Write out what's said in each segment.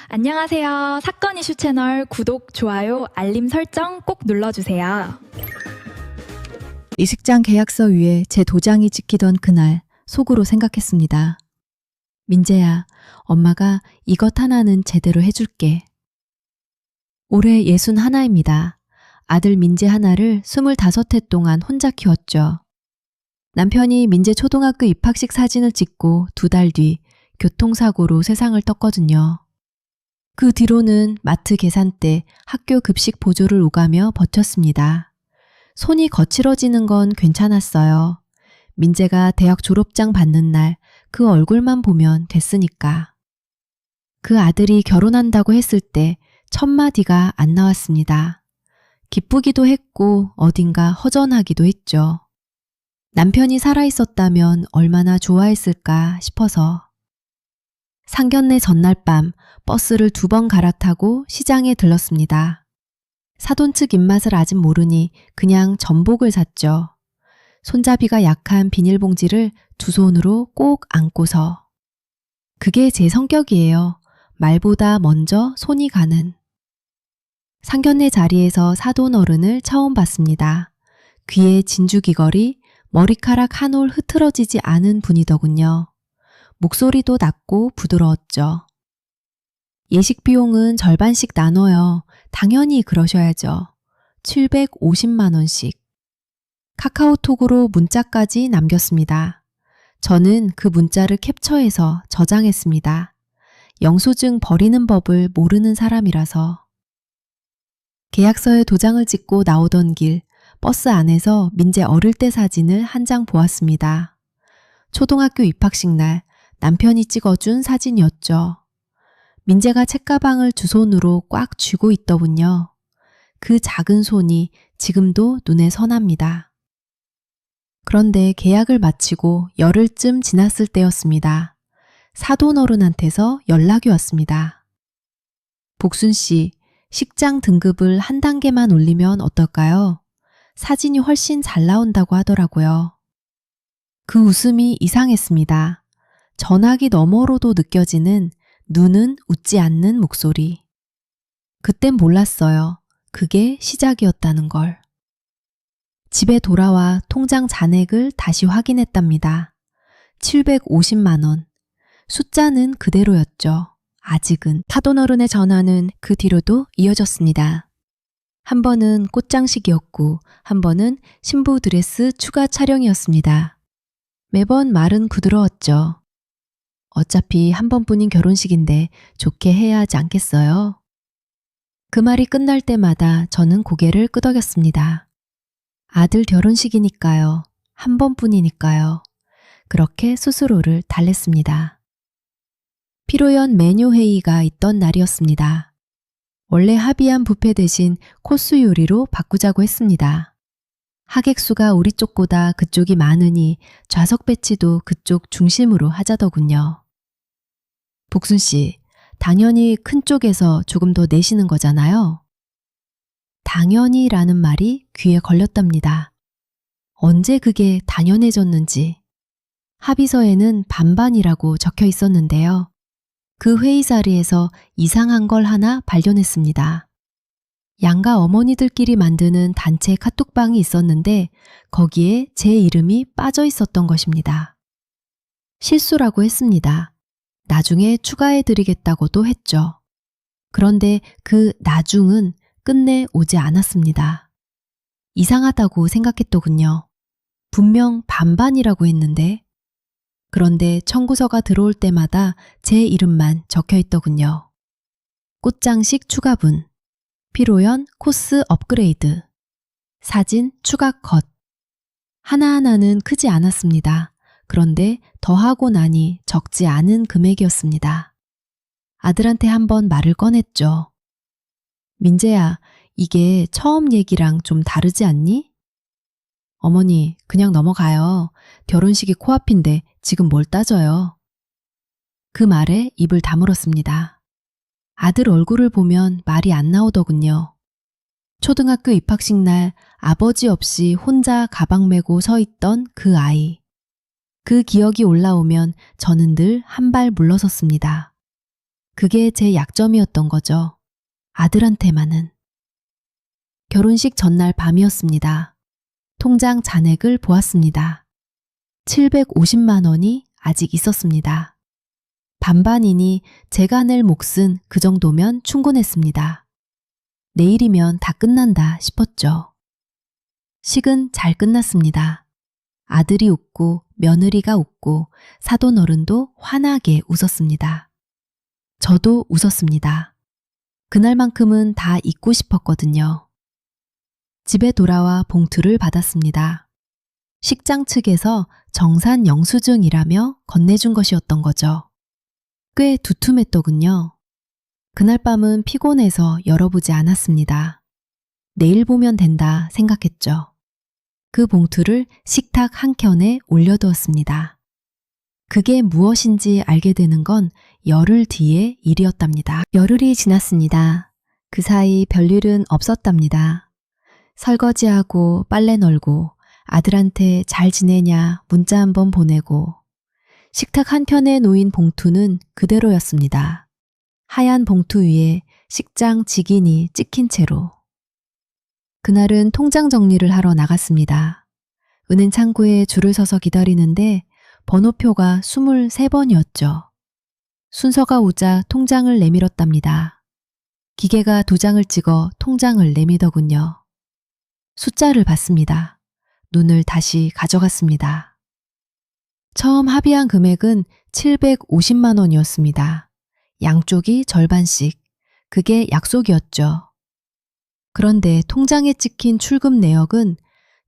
안녕하세요. 사건 이슈 채널 구독, 좋아요, 알림 설정 꼭 눌러주세요. 이식장 계약서 위에 제 도장이 찍히던 그날 속으로 생각했습니다. 민재야, 엄마가 이것 하나는 제대로 해줄게. 올해 61입니다. 아들 민재 하나를 25해 동안 혼자 키웠죠. 남편이 민재 초등학교 입학식 사진을 찍고 2달 뒤 교통사고로 세상을 떴거든요. 그 뒤로는 마트 계산대, 학교 급식 보조를 오가며 버텼습니다. 손이 거칠어지는 건 괜찮았어요. 민재가 대학 졸업장 받는 날 그 얼굴만 보면 됐으니까. 그 아들이 결혼한다고 했을 때 첫 마디가 안 나왔습니다. 기쁘기도 했고 어딘가 허전하기도 했죠. 남편이 살아있었다면 얼마나 좋아했을까 싶어서. 상견례 전날 밤 버스를 2번 갈아타고 시장에 들렀습니다. 사돈 측 입맛을 아직 모르니 그냥 전복을 샀죠. 손잡이가 약한 비닐봉지를 2손으로 꼭 안고서. 그게 제 성격이에요. 말보다 먼저 손이 가는. 상견례 자리에서 사돈 어른을 처음 봤습니다. 귀에 진주 귀걸이, 머리카락 한 올 흐트러지지 않은 분이더군요. 목소리도 낮고 부드러웠죠. 예식 비용은 절반씩 나눠요. 당연히 그러셔야죠. 750만 원씩. 카카오톡으로 문자까지 남겼습니다. 저는 그 문자를 캡처해서 저장했습니다. 영수증 버리는 법을 모르는 사람이라서. 계약서에 도장을 찍고 나오던 길, 버스 안에서 민재 어릴 때 사진을 한 장 보았습니다. 초등학교 입학식 날 남편이 찍어준 사진이었죠. 민재가 책가방을 2손으로 꽉 쥐고 있더군요. 그 작은 손이 지금도 눈에 선합니다. 그런데 계약을 마치고 열흘쯤 지났을 때였습니다. 사돈 어른한테서 연락이 왔습니다. 복순 씨, 식장 등급을 한 단계만 올리면 어떨까요? 사진이 훨씬 잘 나온다고 하더라고요. 그 웃음이 이상했습니다. 전화기 너머로도 느껴지는 눈은 웃지 않는 목소리. 그땐 몰랐어요. 그게 시작이었다는 걸. 집에 돌아와 통장 잔액을 다시 확인했답니다. 750만 원. 숫자는 그대로였죠. 아직은. 사돈 어른의 전화는 그 뒤로도 이어졌습니다. 한 번은 꽃장식이었고 한 번은 신부 드레스 추가 촬영이었습니다. 매번 말은 부드러웠죠. 어차피 한 번뿐인 결혼식인데 좋게 해야 하지 않겠어요? 그 말이 끝날 때마다 저는 고개를 끄덕였습니다. 아들 결혼식이니까요. 한 번뿐이니까요. 그렇게 스스로를 달랬습니다. 피로연 메뉴 회의가 있던 날이었습니다. 원래 합의한 뷔페 대신 코스 요리로 바꾸자고 했습니다. 하객 수가 우리 쪽보다 그쪽이 많으니 좌석 배치도 그쪽 중심으로 하자더군요. 복순 씨, 당연히 큰 쪽에서 조금 더 내시는 거잖아요. 당연히라는 말이 귀에 걸렸답니다. 언제 그게 당연해졌는지. 합의서에는 반반이라고 적혀 있었는데요. 그 회의 자리에서 이상한 걸 하나 발견했습니다. 양가 어머니들끼리 만드는 단체 카톡방이 있었는데 거기에 제 이름이 빠져 있었던 것입니다. 실수라고 했습니다. 나중에 추가해드리겠다고도 했죠. 그런데 그 나중은 끝내 오지 않았습니다. 이상하다고 생각했더군요. 분명 반반이라고 했는데. 그런데 청구서가 들어올 때마다 제 이름만 적혀 있더군요. 꽃장식 추가분, 피로연 코스 업그레이드, 사진 추가 컷. 하나하나는 크지 않았습니다. 그런데 더하고 나니 적지 않은 금액이었습니다. 아들한테 한번 말을 꺼냈죠. 민재야, 이게 처음 얘기랑 좀 다르지 않니? 어머니, 그냥 넘어가요. 결혼식이 코앞인데 지금 뭘 따져요. 그 말에 입을 다물었습니다. 아들 얼굴을 보면 말이 안 나오더군요. 초등학교 입학식 날 아버지 없이 혼자 가방 메고 서 있던 그 아이. 그 기억이 올라오면 저는 늘 한 발 물러섰습니다. 그게 제 약점이었던 거죠. 아들한테만은. 결혼식 전날 밤이었습니다. 통장 잔액을 보았습니다. 750만 원이 아직 있었습니다. 반반이니 제가 낼 몫은 그 정도면 충분했습니다. 내일이면 다 끝난다 싶었죠. 식은 잘 끝났습니다. 아들이 웃고 며느리가 웃고 사돈어른도 환하게 웃었습니다. 저도 웃었습니다. 그날만큼은 다 잊고 싶었거든요. 집에 돌아와 봉투를 받았습니다. 식장 측에서 정산 영수증이라며 건네준 것이었던 거죠. 꽤 두툼했더군요. 그날 밤은 피곤해서 열어보지 않았습니다. 내일 보면 된다 생각했죠. 그 봉투를 식탁 한켠에 올려두었습니다. 그게 무엇인지 알게 되는 건 열흘 뒤의 일이었답니다. 열흘이 지났습니다. 그 사이 별일은 없었답니다. 설거지하고 빨래 널고 아들한테 잘 지내냐 문자 한번 보내고 식탁 한편에 놓인 봉투는 그대로였습니다. 하얀 봉투 위에 식장 직인이 찍힌 채로. 그날은 통장 정리를 하러 나갔습니다. 은행 창구에 줄을 서서 기다리는데 번호표가 23번이었죠. 순서가 오자 통장을 내밀었답니다. 기계가 도장을 찍어 통장을 내미더군요. 숫자를 봤습니다. 눈을 다시 가져갔습니다. 처음 합의한 금액은 750만 원이었습니다. 양쪽이 절반씩. 그게 약속이었죠. 그런데 통장에 찍힌 출금 내역은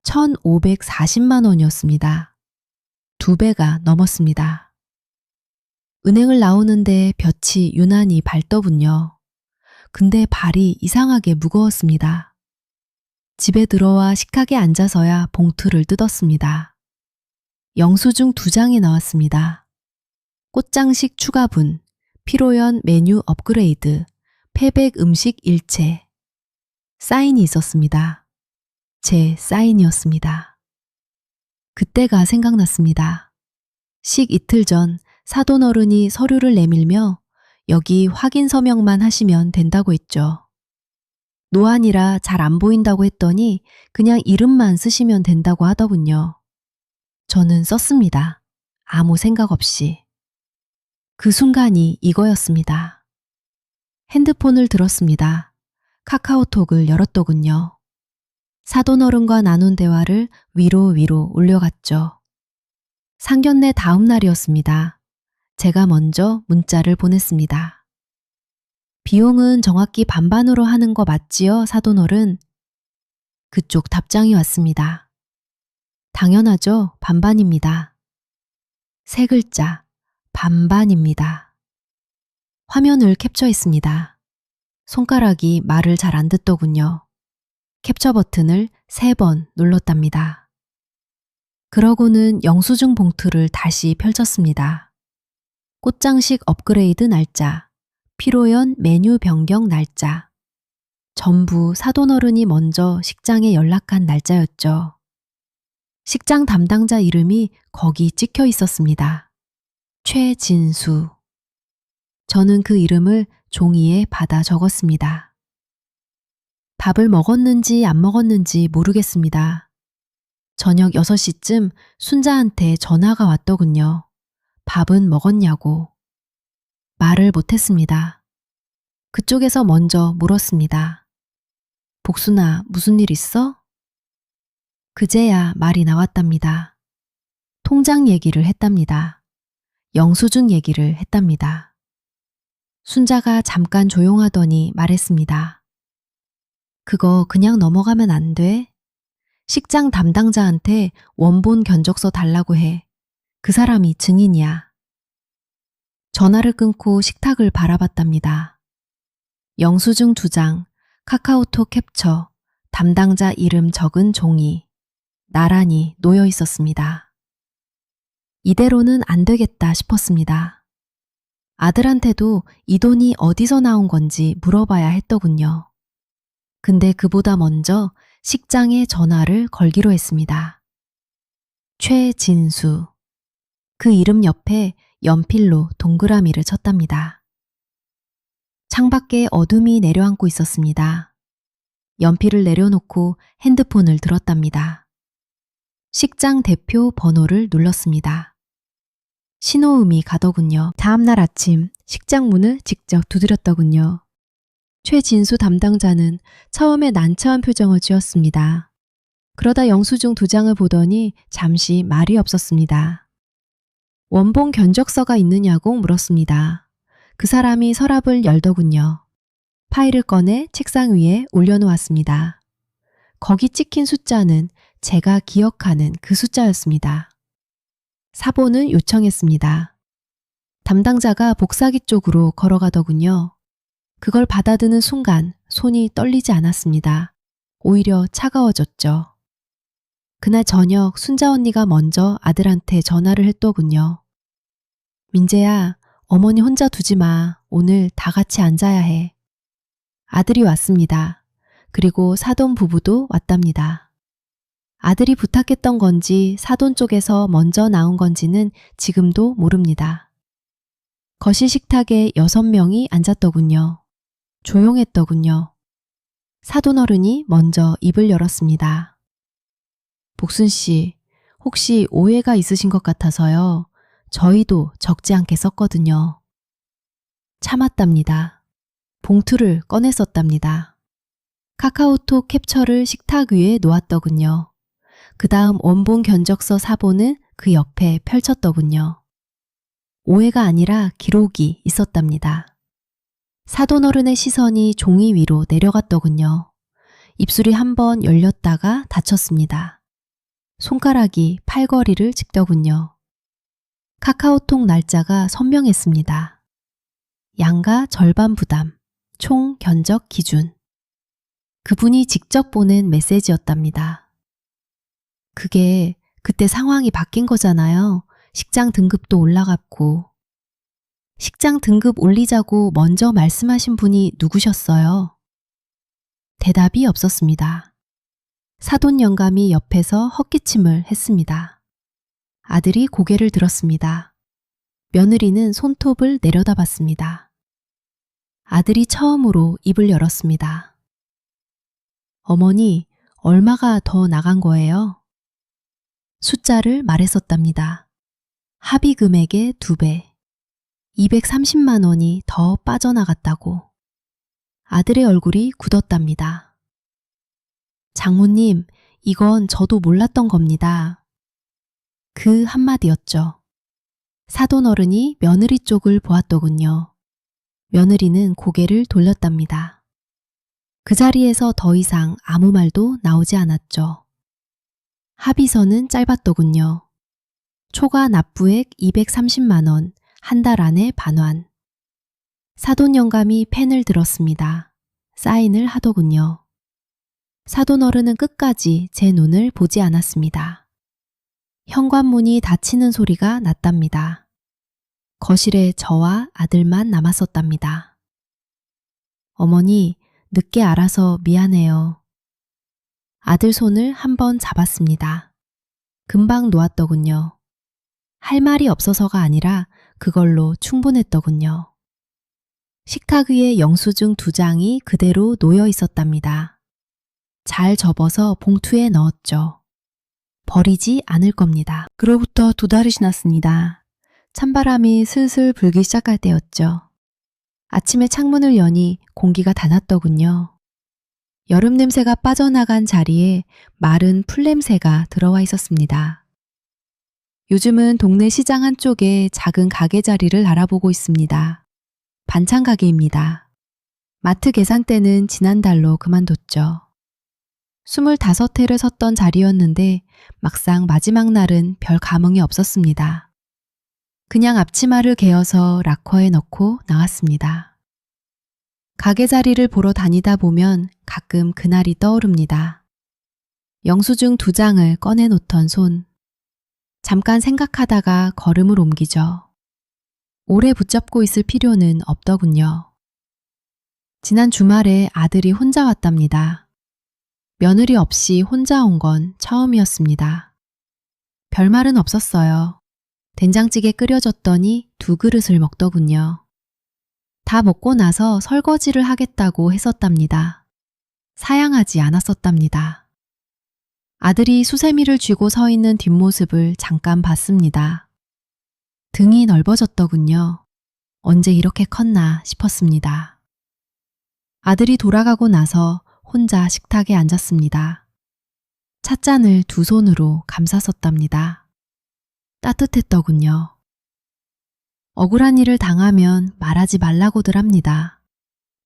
1,540만 원이었습니다. 2배가 넘었습니다. 은행을 나오는데 볕이 유난히 밝더군요. 근데 발이 이상하게 무거웠습니다. 집에 들어와 식탁에 앉아서야 봉투를 뜯었습니다. 영수증 2장이 나왔습니다. 꽃장식 추가분, 피로연 메뉴 업그레이드, 패백 음식 일체. 사인이 있었습니다. 제 사인이었습니다. 그때가 생각났습니다. 식 이틀 전 사돈어른이 서류를 내밀며 여기 확인 서명만 하시면 된다고 했죠. 노안이라 잘 안 보인다고 했더니 그냥 이름만 쓰시면 된다고 하더군요. 저는 썼습니다. 아무 생각 없이. 그 순간이 이거였습니다. 핸드폰을 들었습니다. 카카오톡을 열었더군요. 사돈어른과 나눈 대화를 위로 올려갔죠. 상견례 다음 날이었습니다. 제가 먼저 문자를 보냈습니다. 비용은 정확히 반반으로 하는 거 맞지요, 사돈어른? 그쪽 답장이 왔습니다. 당연하죠, 반반입니다. 3글자, 반반입니다. 화면을 캡처했습니다. 손가락이 말을 잘 안 듣더군요. 캡처 버튼을 3번 눌렀답니다. 그러고는 영수증 봉투를 다시 펼쳤습니다. 꽃장식 업그레이드 날짜, 피로연 메뉴 변경 날짜. 전부 사돈어른이 먼저 식장에 연락한 날짜였죠. 식장 담당자 이름이 거기 찍혀 있었습니다. 최진수. 저는 그 이름을 종이에 받아 적었습니다. 밥을 먹었는지 안 먹었는지 모르겠습니다. 저녁 6시쯤 순자한테 전화가 왔더군요. 밥은 먹었냐고. 말을 못했습니다. 그쪽에서 먼저 물었습니다. 복순아, 무슨 일 있어? 그제야 말이 나왔답니다. 통장 얘기를 했답니다. 영수증 얘기를 했답니다. 순자가 잠깐 조용하더니 말했습니다. 그거 그냥 넘어가면 안 돼? 식장 담당자한테 원본 견적서 달라고 해. 그 사람이 증인이야. 전화를 끊고 식탁을 바라봤답니다. 영수증 2장, 카카오톡 캡처, 담당자 이름 적은 종이 나란히 놓여 있었습니다. 이대로는 안 되겠다 싶었습니다. 아들한테도 이 돈이 어디서 나온 건지 물어봐야 했더군요. 근데 그보다 먼저 식장에 전화를 걸기로 했습니다. 최진수. 그 이름 옆에 연필로 동그라미를 쳤답니다. 창밖에 어둠이 내려앉고 있었습니다. 연필을 내려놓고 핸드폰을 들었답니다. 식장 대표 번호를 눌렀습니다. 신호음이 가더군요. 다음날 아침 식장 문을 직접 두드렸더군요. 최진수 담당자는 처음에 난처한 표정을 지었습니다. 그러다 영수증 2장을 보더니 잠시 말이 없었습니다. 원본 견적서가 있느냐고 물었습니다. 그 사람이 서랍을 열더군요. 파일을 꺼내 책상 위에 올려놓았습니다. 거기 찍힌 숫자는 제가 기억하는 그 숫자였습니다. 사본을 요청했습니다. 담당자가 복사기 쪽으로 걸어가더군요. 그걸 받아드는 순간 손이 떨리지 않았습니다. 오히려 차가워졌죠. 그날 저녁 순자 언니가 먼저 아들한테 전화를 했더군요. 민재야, 어머니 혼자 두지 마. 오늘 다 같이 앉아야 해. 아들이 왔습니다. 그리고 사돈 부부도 왔답니다. 아들이 부탁했던 건지 사돈 쪽에서 먼저 나온 건지는 지금도 모릅니다. 거실 식탁에 6명이 앉았더군요. 조용했더군요. 사돈 어른이 먼저 입을 열었습니다. 복순 씨, 혹시 오해가 있으신 것 같아서요. 저희도 적지 않게 썼거든요. 참았답니다. 봉투를 꺼냈었답니다. 카카오톡 캡처를 식탁 위에 놓았더군요. 그 다음 원본 견적서 사본은 그 옆에 펼쳤더군요. 오해가 아니라 기록이 있었답니다. 사돈 어른의 시선이 종이 위로 내려갔더군요. 입술이 한번 열렸다가 닫혔습니다. 손가락이 팔걸이를 찍더군요. 카카오톡 날짜가 선명했습니다. 양가 절반 부담, 총 견적 기준. 그분이 직접 보낸 메시지였답니다. 그게 그때 상황이 바뀐 거잖아요. 식장 등급도 올라갔고. 식장 등급 올리자고 먼저 말씀하신 분이 누구셨어요? 대답이 없었습니다. 사돈 영감이 옆에서 헛기침을 했습니다. 아들이 고개를 들었습니다. 며느리는 손톱을 내려다봤습니다. 아들이 처음으로 입을 열었습니다. 어머니, 얼마가 더 나간 거예요? 숫자를 말했었답니다. 합의 금액의 2배, 230만 원이 더 빠져나갔다고. 아들의 얼굴이 굳었답니다. 장모님, 이건 저도 몰랐던 겁니다. 그 한마디였죠. 사돈 어른이 며느리 쪽을 보았더군요. 며느리는 고개를 돌렸답니다. 그 자리에서 더 이상 아무 말도 나오지 않았죠. 합의서는 짧았더군요. 초과 납부액 230만 원, 한 달 안에 반환. 사돈 영감이 펜을 들었습니다. 사인을 하더군요. 사돈 어른은 끝까지 제 눈을 보지 않았습니다. 현관문이 닫히는 소리가 났답니다. 거실에 저와 아들만 남았었답니다. 어머니, 늦게 알아서 미안해요. 아들 손을 한번 잡았습니다. 금방 놓았더군요. 할 말이 없어서가 아니라 그걸로 충분했더군요. 식탁 위에 영수증 2장이 그대로 놓여 있었답니다. 잘 접어서 봉투에 넣었죠. 버리지 않을 겁니다. 그로부터 2달이 지났습니다. 찬바람이 슬슬 불기 시작할 때였죠. 아침에 창문을 여니 공기가 닫았더군요. 여름 냄새가 빠져나간 자리에 마른 풀 냄새가 들어와 있었습니다. 요즘은 동네 시장 한쪽에 작은 가게 자리를 알아보고 있습니다. 반찬 가게입니다. 마트 계산대는 지난달로 그만뒀죠. 25회를 섰던 자리였는데 막상 마지막 날은 별 감흥이 없었습니다. 그냥 앞치마를 개어서 락커에 넣고 나왔습니다. 가게 자리를 보러 다니다 보면 가끔 그날이 떠오릅니다. 영수증 2장을 꺼내놓던 손. 잠깐 생각하다가 걸음을 옮기죠. 오래 붙잡고 있을 필요는 없더군요. 지난 주말에 아들이 혼자 왔답니다. 며느리 없이 혼자 온 건 처음이었습니다. 별말은 없었어요. 된장찌개 끓여줬더니 2그릇을 먹더군요. 다 먹고 나서 설거지를 하겠다고 했었답니다. 사양하지 않았었답니다. 아들이 수세미를 쥐고 서 있는 뒷모습을 잠깐 봤습니다. 등이 넓어졌더군요. 언제 이렇게 컸나 싶었습니다. 아들이 돌아가고 나서 혼자 식탁에 앉았습니다. 찻잔을 두 손으로 감쌌었답니다. 따뜻했더군요. 억울한 일을 당하면 말하지 말라고들 합니다.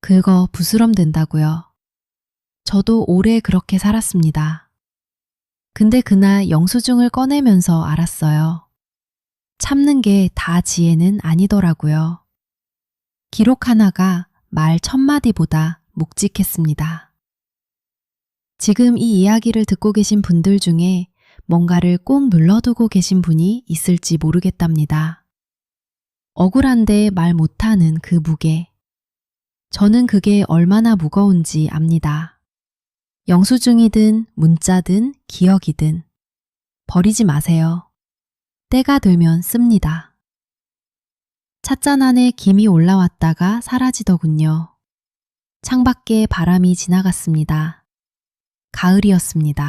긁어 부스럼 된다고요. 저도 오래 그렇게 살았습니다. 근데 그날 영수증을 꺼내면서 알았어요. 참는 게 다 지혜는 아니더라고요. 기록 하나가 말 1000마디보다 묵직했습니다. 지금 이 이야기를 듣고 계신 분들 중에 뭔가를 꼭 눌러두고 계신 분이 있을지 모르겠답니다. 억울한데 말 못하는 그 무게. 저는 그게 얼마나 무거운지 압니다. 영수증이든 문자든 기억이든 버리지 마세요. 때가 되면 씁니다. 찻잔 안에 김이 올라왔다가 사라지더군요. 창밖에 바람이 지나갔습니다. 가을이었습니다.